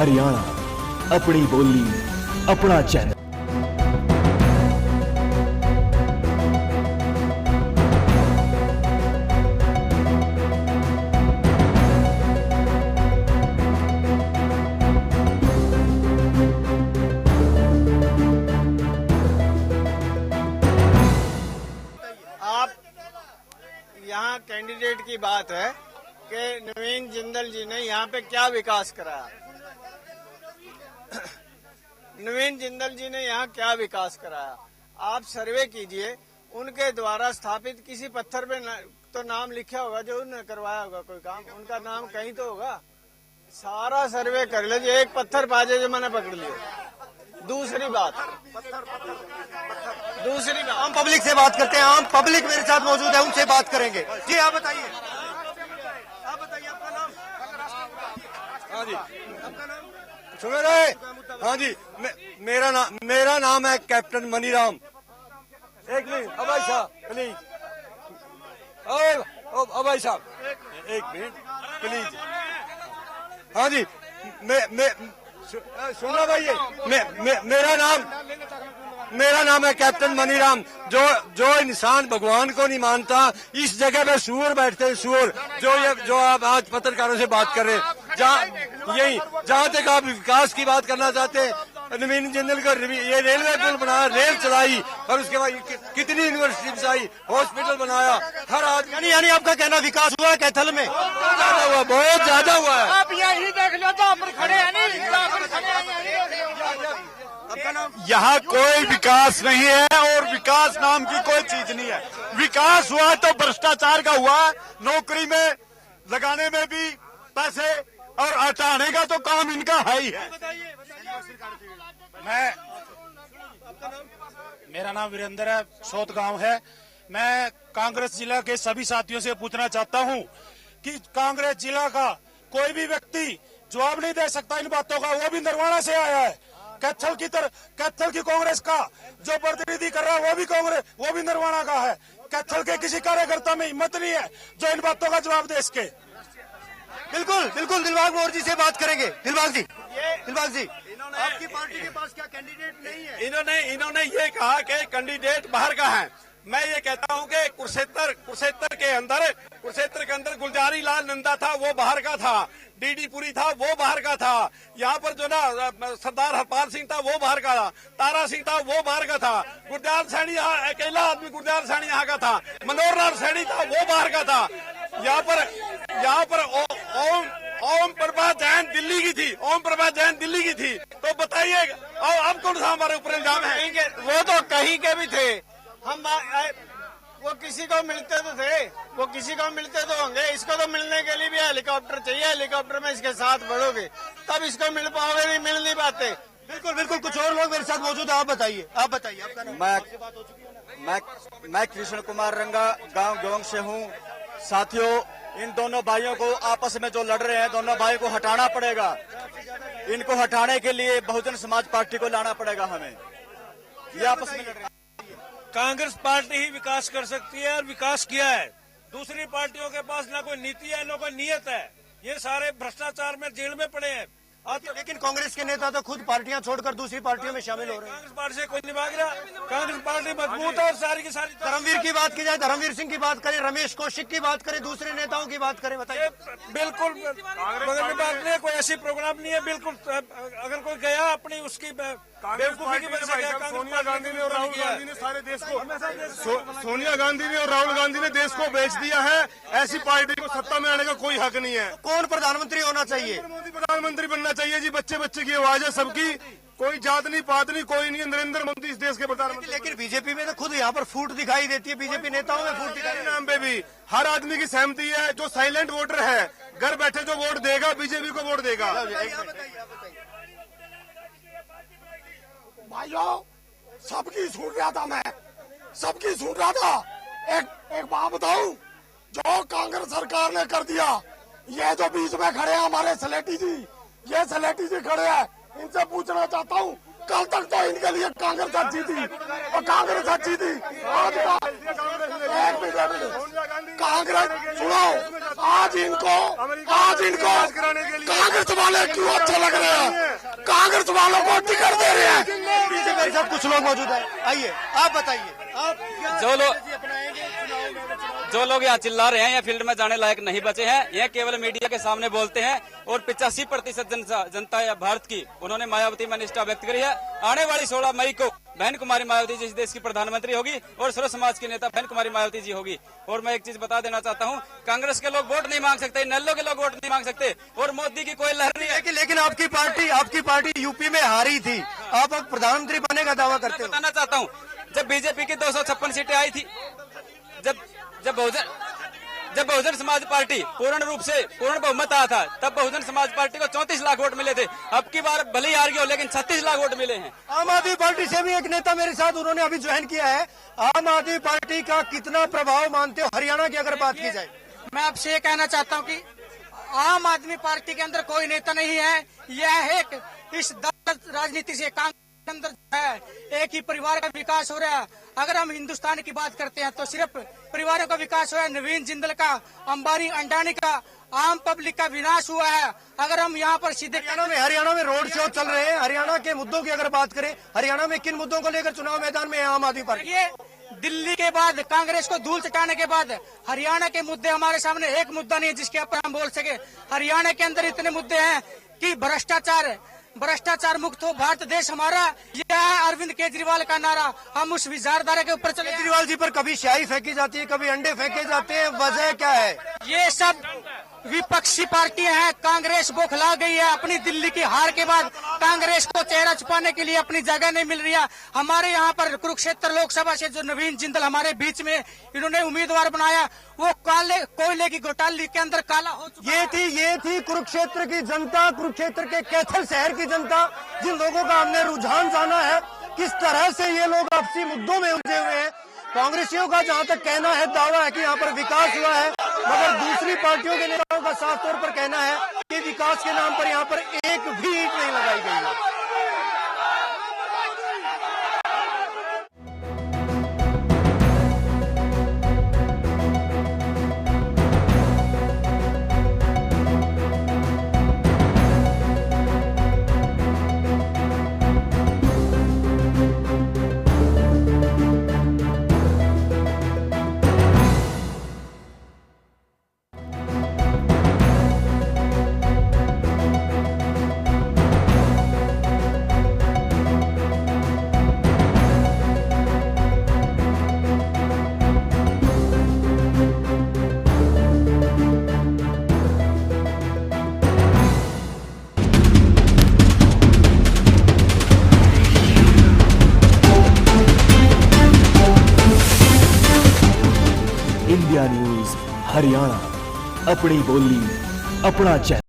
हरियाणा, अपनी बोली, अपना चैनल। आप यहाँ कैंडिडेट की बात है कि नवीन जिंदल जी ने यहाँ पे क्या विकास कराया। नवीन जिंदल जी ने यहाँ क्या विकास कराया, आप सर्वे कीजिए। उनके द्वारा स्थापित किसी पत्थर पे तो नाम लिखा होगा जो उन्होंने करवाया होगा कोई काम, उनका नाम कहीं तो होगा। सारा सर्वे कर लीजिए, एक पत्थर बाजे जो मैंने पकड़ लिया। दूसरी बात हम पब्लिक से बात करते हैं। हम पब्लिक मेरे साथ मौजूद है, उनसे बात करेंगे। जी आप बताइए, आपका नाम? हाँ जी, आपका नाम सुन रहे? हाँ जी, मेरा नाम है कैप्टन मनीराम। एक मिनट अभय साहब प्लीज, अभय साहब एक मिनट प्लीज। हाँ जी, सुना भाई, मेरा नाम है कैप्टन मनीराम। जो इंसान भगवान को नहीं मानता, इस जगह पे सूअर बैठते हैं, सूअर। जो आप आज पत्रकारों से बात कर रहे हैं, जहाँ तक आप विकास की बात करना चाहते हैं, नवीन जिंदल को ये रेलवे पुल बनाया, रेल चलाई, और उसके बाद कितनी यूनिवर्सिटी आई, हॉस्पिटल बनाया, हर आदमी। यानी आपका कहना विकास हुआ है कैथल में? बहुत ज्यादा हुआ है। आप यही देख लो, जहाँ पर खड़े हैं नहीं, यहाँ कोई विकास नहीं है और विकास नाम की कोई चीज नहीं है। विकास हुआ तो भ्रष्टाचार का हुआ, नौकरी में लगाने में भी पैसे और हटाने का तो काम इनका है ही है। मेरा नाम वीरेंद्र है, सोत गांव है। मैं कांग्रेस जिला के सभी साथियों से पूछना चाहता हूं कि कांग्रेस जिला का कोई भी व्यक्ति जवाब नहीं दे सकता इन बातों का। वो भी नरवाना से आया है। कैथल की कांग्रेस का जो प्रतिनिधि कर रहा है वो भी नरवाना का है। कैथल के किसी कार्यकर्ता में हिम्मत नहीं है जो इन बातों का जवाब दे सके। बिल्कुल दिलबाग मोर जी से बात करेंगे। दिलबाग जी आपकी पार्टी के पास क्या कैंडिडेट नहीं है? इन्होंने ये कहा कि कैंडिडेट बाहर का है। मैं ये कहता हूं कि कुरुक्षेत्र के अंदर गुलजारी लाल नंदा था, वो बाहर का था। डीडी पुरी था, वो बाहर का था। यहाँ पर जो ना सरदार हरपाल सिंह था, वो बाहर का था। तारा सिंह था, वो बाहर का था। गुरदयाल सैनी यहाँ अकेला आदमी गुरदयाल सैनी यहाँ का था। मनोहर लाल सैनी था, वो बाहर का था। यहाँ पर ओम प्रभा जैन दिल्ली की थी। तो बताइए अब कौन सा हमारे ऊपर इल्जाम है? वो तो कहीं के भी थे। हम वो किसी को मिलते तो होंगे। इसको तो मिलने के लिए भी हेलीकॉप्टर चाहिए। हेलीकॉप्टर में इसके साथ बढ़ोगे तब इसको मिल पाओगे, नहीं मिल नहीं पाते। बिल्कुल कुछ और लोग मेरे साथ मौजूद है। आप बताइए आपका नाम? मैं कृष्ण कुमार रंगा गांव गोंग से हूं। साथियों, इन दोनों भाइयों को आपस में जो लड़ रहे हैं, दोनों भाइयों को हटाना पड़ेगा। इनको हटाने के लिए बहुजन समाज पार्टी को लाना पड़ेगा हमें। ये आपस में लड़ रहे हैं। कांग्रेस पार्टी ही विकास कर सकती है और विकास किया है। दूसरी पार्टियों के पास ना कोई नीति है, ना कोई नीयत है। ये सारे भ्रष्टाचार में जेल में पड़े हैं। लेकिन कांग्रेस के नेता तो खुद पार्टियां छोड़कर दूसरी पार्टियों में शामिल हो रहे हैं। कांग्रेस पार्टी से कोई नहीं भाग रहा। कांग्रेस पार्टी मजबूत है और सारी की सारी। धर्मवीर की बात की जाए, धर्मवीर सिंह की बात करें, रमेश कौशिक की बात करें, दूसरे नेताओं की बात करें, बताइए। बिल्कुल मगर में बात नहीं है, कोई ऐसी प्रोग्राम नहीं है। बिल्कुल अगर कोई गया अपनी उसकी बेवकूफी की वजह से। सोनिया गांधी ने और राहुल गांधी ने सारे देश को सोनिया गांधी ने और राहुल गांधी ने देश को बेच दिया है। ऐसी पार्टी को सत्ता में आने का कोई हक नहीं है। कौन प्रधानमंत्री होना चाहिए? मोदी प्रधानमंत्री बनना चाहिए जी। बच्चे की आवाज है सबकी, कोई जात नहीं पात नहीं, कोई नहीं। नरेंद्र मोदी इस देश के प्रधानमंत्री। लेकिन बीजेपी में तो खुद यहाँ पर फूट दिखाई देती है। बीजेपी नेताओं में फूट दिखाई नाम पे भी हर आदमी की सहमति है। जो साइलेंट वोटर है, घर बैठे जो वोट देगा, बीजेपी को वोट देगा। भाइयों, सबकी सुन रहा था। एक बात बताऊं, जो कांग्रेस सरकार ने कर दिया, ये जो बीच में खड़े हैं हमारे सलेटी जी खड़े हैं, इनसे पूछना चाहता हूं, कल तक तो इनके लिए कांग्रेस जीती और कांग्रेस जीती। आज का कांग्रेस सुनो, आज इनको कांग्रेस वाले क्यों अच्छे लग रहे हैं? कांग्रेस वालों को टिकट दे रहे हैं। पीछे मेरे साथ कुछ लोग मौजूद हैं, आइए आप बताइए, आप जो लोग यहाँ चिल्ला रहे हैं, ये फील्ड में जाने लायक नहीं बचे हैं। ये केवल मीडिया के सामने बोलते हैं और 85% जनता है भारत की, उन्होंने मायावती में निष्ठा व्यक्त करी है। आने वाली 16 मई को बहन कुमारी मायावती जी इस देश की प्रधानमंत्री होगी और सर्व समाज की नेता बहन कुमारी मायावती जी होगी। और मैं एक चीज बता देना चाहता हूँ, कांग्रेस के लोग वोट नहीं मांग सकते, नल्लो के लोग वोट नहीं मांग सकते और मोदी की कोई लहर नहीं है। लेकिन आपकी पार्टी यूपी में हारी थी, आप अब प्रधानमंत्री बनने का दावा करते हो। बताना चाहता हूँ, जब बीजेपी की 256 सीटें आई थी, जब बहुजन समाज पार्टी पूर्ण बहुमत आया था, तब बहुजन समाज पार्टी को 34 लाख वोट मिले थे। अब की बार भले ही हार गए हो, लेकिन 36 लाख वोट मिले हैं। आम आदमी पार्टी से भी एक नेता मेरे साथ, उन्होंने अभी ज्वाइन किया है। आम आदमी पार्टी का कितना प्रभाव मानते हो हरियाणा की अगर बात की जाए? मैं आपसे ये कहना चाहता हूँ कि आम आदमी पार्टी के अंदर कोई नेता नहीं है। यह एक इस दल राजनीति से अंदर है एक ही परिवार का विकास हो रहा है। अगर हम हिंदुस्तान की बात करते हैं तो सिर्फ परिवारों का विकास हुआ है, नवीन जिंदल का, अंबानी अंडानी का, आम पब्लिक का विनाश हुआ है। अगर हम यहाँ पर सीधे हरियाणा में रोड शो चल रहे हैं, हरियाणा के मुद्दों की अगर बात करें, हरियाणा में किन मुद्दों को लेकर चुनाव मैदान में है आम आदमी पार्टी? ये दिल्ली के बाद, कांग्रेस को धूल चटाने के बाद हरियाणा के मुद्दे हमारे सामने एक मुद्दा नहीं है जिसके ऊपर हम बोल सके। हरियाणा के अंदर इतने मुद्दे हैं कि भ्रष्टाचार मुक्त हो भारत देश हमारा, यह है अरविंद केजरीवाल का नारा। हम उस विचारधारा के ऊपर चले। केजरीवाल जी पर कभी स्याही फेंकी जाती है, कभी अंडे फेंके जाते हैं, वजह क्या है? ये सब विपक्षी पार्टियां हैं। कांग्रेस बौखला गई है अपनी दिल्ली की हार के बाद। कांग्रेस को चेहरा छुपाने के लिए अपनी जगह नहीं मिल रही है। हमारे यहाँ पर कुरुक्षेत्र लोकसभा से जो नवीन जिंदल हमारे बीच में इन्होंने उम्मीदवार बनाया, वो कोयले की घोटाले के अंदर काला हो चुका। ये थी कुरुक्षेत्र की जनता, कुरुक्षेत्र के कैथल शहर की जनता, जिन लोगों का हमने रुझान जाना है किस तरह से ये लोग आपसी मुद्दों में उलझे हुए हैं। कांग्रेसियों का जहां तक कहना है, दावा है कि यहाँ पर विकास हुआ है, मगर दूसरी पार्टियों के नेताओं का साफ तौर पर कहना है कि विकास के नाम पर यहाँ पर एक भी ईंट नहीं लगाई गई है। इंडिया न्यूज हरियाणा, अपनी बोली अपना चैनल।